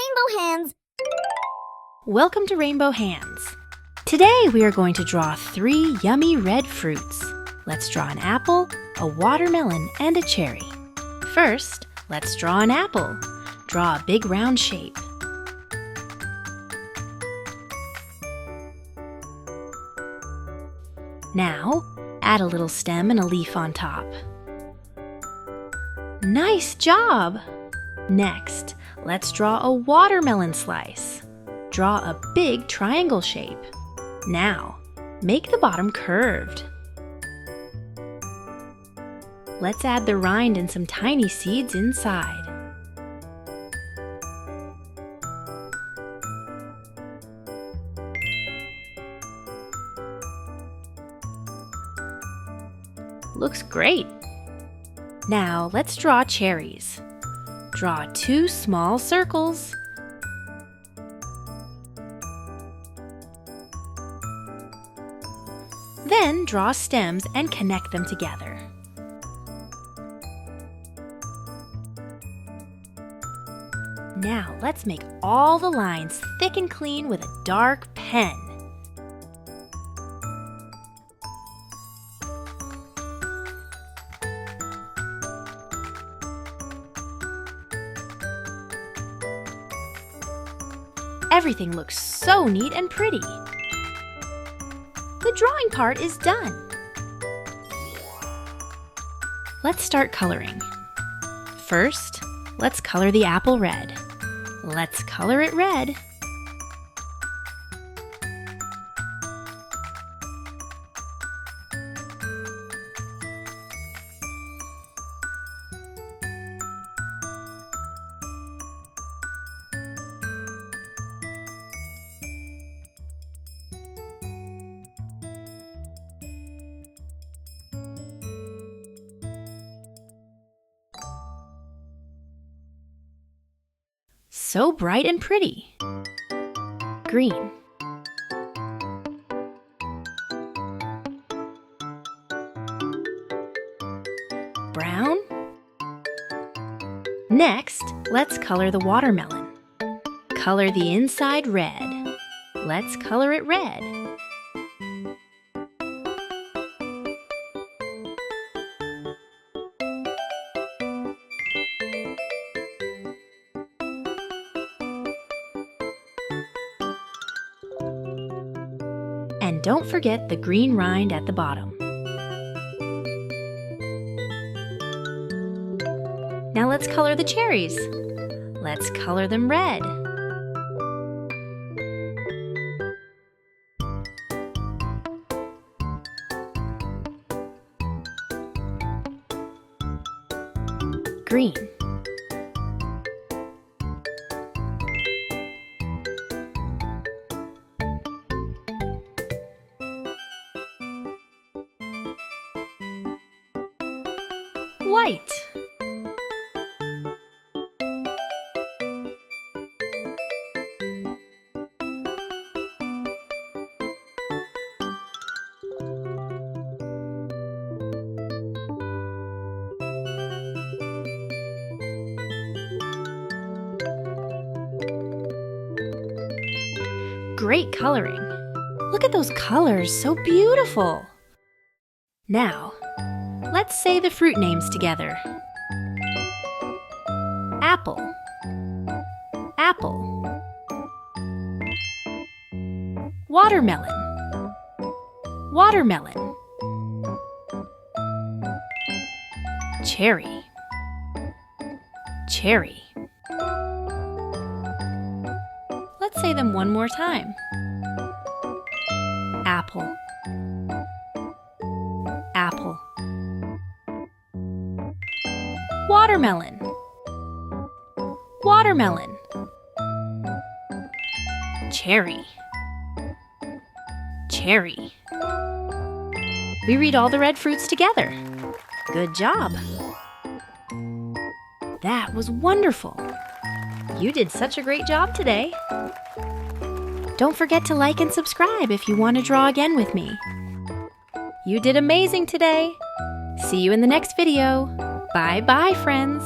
Rainbow Hands! Welcome to Rainbow Hands. Today we are going to draw 3 yummy red fruits. Let's draw an apple, a watermelon, and a cherry. First, let's draw an apple. Draw a big round shape. Now, add a little stem and a leaf on top. Nice job! Next, let's draw a watermelon slice. Draw a big triangle shape. Now, make the bottom curved. Let's add the rind and some tiny seeds inside. Looks great! Now let's draw cherries. Draw 2 small circles. Then draw stems and connect them together. Now let's make all the lines thick and clean with a dark pen. Everything looks so neat and pretty. The drawing part is done. Let's start coloring. First, let's color the apple red. Let's color it red. So bright and pretty. Green. Brown. Next, let's color the watermelon. Color the inside red. Let's color it red. And don't forget the green rind at the bottom. Now let's color the cherries. Let's color them red. Green. White. Great coloring. Look at those colors, so beautiful. Now, let's say the fruit names together. Apple. Apple. Watermelon. Watermelon. Cherry. Cherry. Let's say them one more time. Apple. Apple. Watermelon. Watermelon. Cherry. Cherry. We read all the red fruits together. Good job. That was wonderful. You did such a great job today. Don't forget to like and subscribe if you want to draw again with me. You did amazing today. See you in the next video. Bye-bye, friends.